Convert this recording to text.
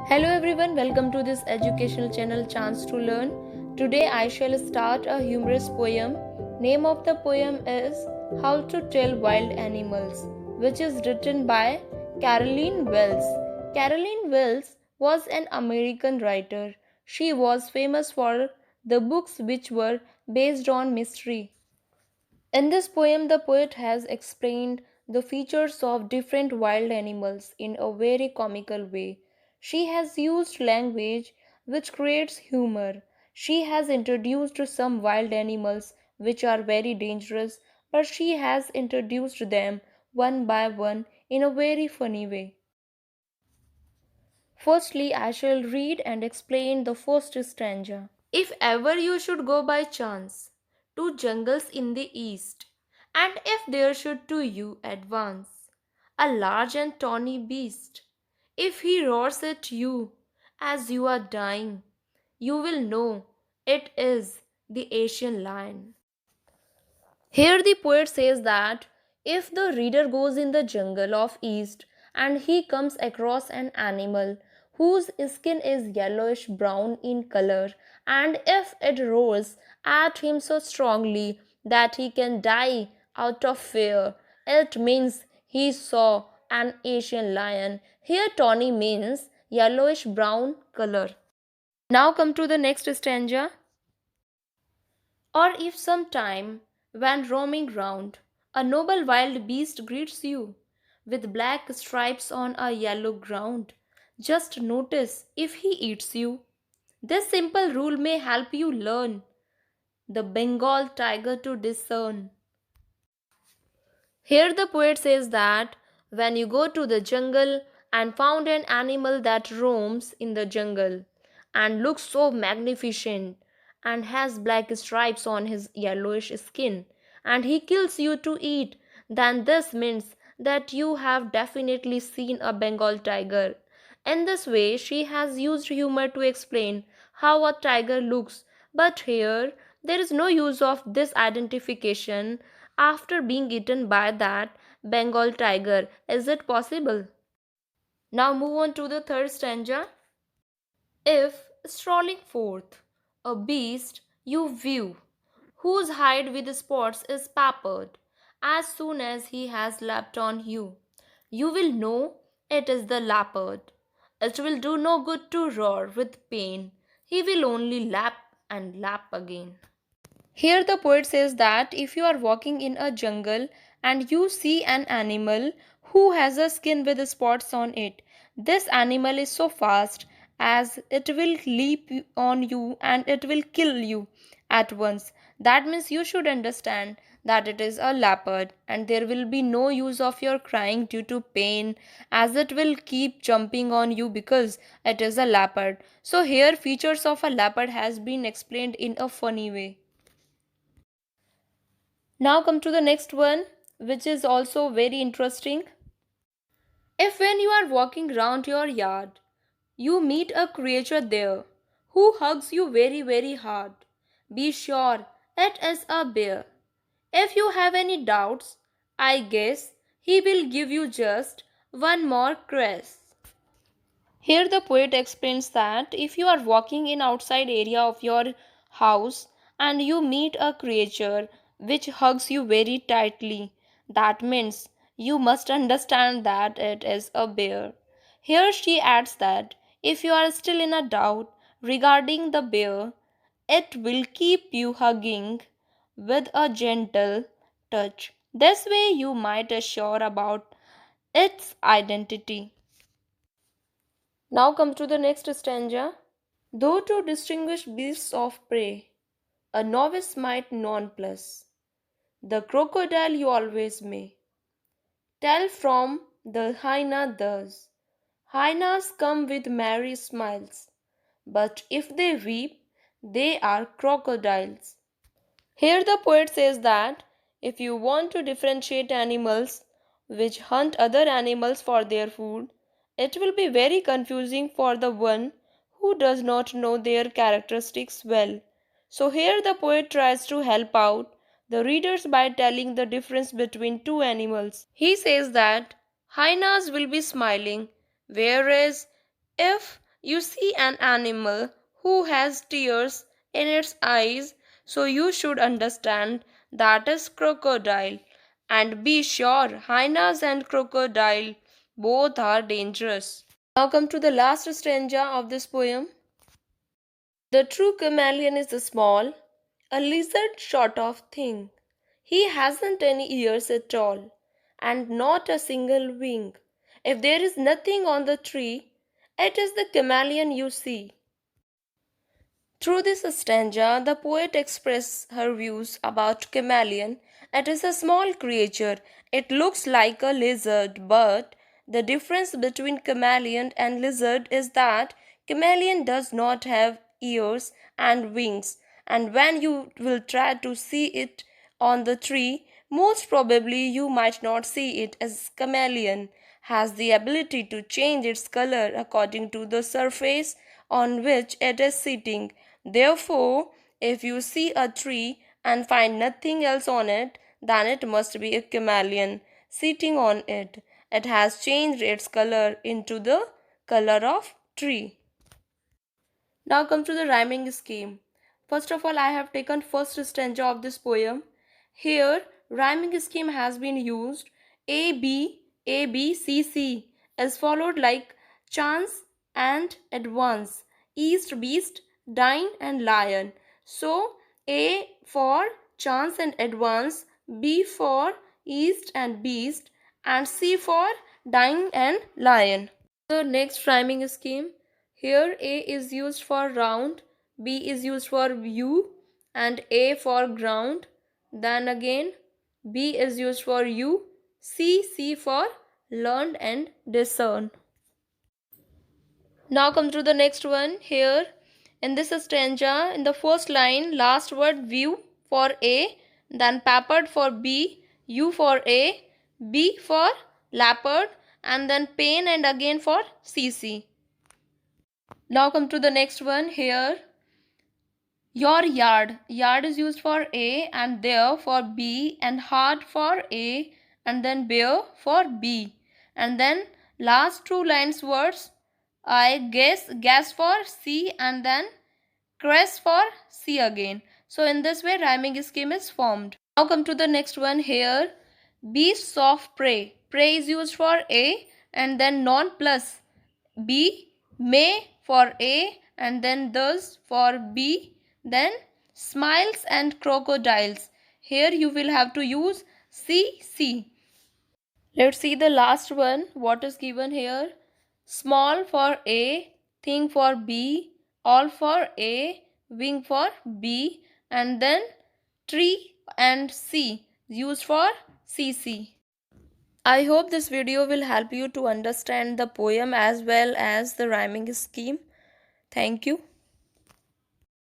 Hello everyone, welcome to this educational channel Chance to Learn. Today I shall start a humorous poem. Name of the poem is How to Tell Wild Animals, which is written by Caroline Wells. Caroline Wells was an American writer. She was famous for the books which were based on mystery. In this poem, the poet has explained the features of different wild animals in a very comical way. She has used language which creates humor. She has introduced some wild animals which are very dangerous, but she has introduced them one by one in a very funny way. Firstly, I shall read and explain the first stanza. If ever you should go by chance to jungles in the east, and if there should to you advance a large and tawny beast, if he roars at you as you are dying, you will know it is the Asian lion. Here the poet says that if the reader goes in the jungle of east and he comes across an animal whose skin is yellowish brown in color, and if it roars at him so strongly that he can die out of fear, it means he saw an Asian lion. Here tawny means yellowish brown color. Now come to the next stanza. Or if sometime, when roaming round, a noble wild beast greets you, with black stripes on a yellow ground, just notice if he eats you. This simple rule may help you learn the Bengal tiger to discern. Here the poet says that when you go to the jungle and found an animal that roams in the jungle and looks so magnificent and has black stripes on his yellowish skin and he kills you to eat, then this means that you have definitely seen a Bengal tiger. In this way, she has used humor to explain how a tiger looks, but here there is no use of this identification after being eaten by that Bengal tiger. Is it possible? Now move on to the third stanza. If strolling forth a beast you view, whose hide with spots is peppered, as soon as he has leapt on you, you will know it is the leopard. It will do no good to roar with pain, he will only lap and lap again. Here the poet says that if you are walking in a jungle and you see an animal who has a skin with spots on it, this animal is so fast as it will leap on you and it will kill you at once. That means you should understand that it is a leopard and there will be no use of your crying due to pain as it will keep jumping on you because it is a leopard. So here features of a leopard has been explained in a funny way. Now come to the next one, which is also very interesting. If when you are walking round your yard, you meet a creature there who hugs you very hard, be sure it is a bear. If you have any doubts, I guess he will give you just one more caress. Here the poet explains that if you are walking in outside area of your house and you meet a creature which hugs you very tightly, that means you must understand that it is a bear. Here she adds that if you are still in a doubt regarding the bear, it will keep you hugging with a gentle touch. This way you might assure about its identity. Now come to the next stanza. Though to distinguish beasts of prey, a novice might nonplus, the crocodile you always may tell from the hyena thus. Hyenas come with merry smiles, but if they weep, they are crocodiles. Here the poet says that if you want to differentiate animals which hunt other animals for their food, it will be very confusing for the one who does not know their characteristics well. So here the poet tries to help out the readers by telling the difference between two animals. He says that hyenas will be smiling, whereas if You see an animal who has tears in its eyes, so you should understand that is crocodile. And be sure, hyenas and crocodile both are dangerous. Now come to the last stanza of this poem. The true chameleon is a small, a lizard sort of thing. He hasn't any ears at all, and not a single wing. If there is nothing on the tree, it is the chameleon you see. Through this stanza, the poet expresses her views about chameleon. It is a small creature. It looks like a lizard, but the difference between chameleon and lizard is that chameleon does not have ears and wings, and when you will try to see it on the tree, most probably you might not see it, as chameleon has the ability to change its color according to the surface on which it is sitting. Therefore, if you see a tree and find nothing else on it, then it must be a chameleon sitting on it. It has changed its color into the color of tree. Now come to the rhyming scheme. First of all, I have taken first stanza of this poem. Here, rhyming scheme has been used. A B A B C C is followed like chance and advance, east, beast, dine and lion. So, A for chance and advance, B for east and beast, and C for dine and lion. The next rhyming scheme. Here A is used for round, B is used for view, and A for ground. Then again B is used for you, C for learn and discern. Now come to the next one. Here in this stanza, in the first line, last word view for A, then peppered for B, U for A, B for leopard, and then pain and again for CC. Now come to the next one. Here your yard. Yard is used for A and there for B and hard for A and then bear for B. And then last two lines words I guess for C and then crest for C again. So in this way rhyming scheme is formed. Now come to the next one. Here beasts of prey. Prey is used for A and then non plus B, may for A and then thus for B, then smiles and crocodiles. Here you will have to use C. Let's see the last one. What is given here? Small for A, thing for B, all for A, wing for B, and then tree and C used for CC. I hope this video will help you to understand the poem as well as the rhyming scheme. Thank you.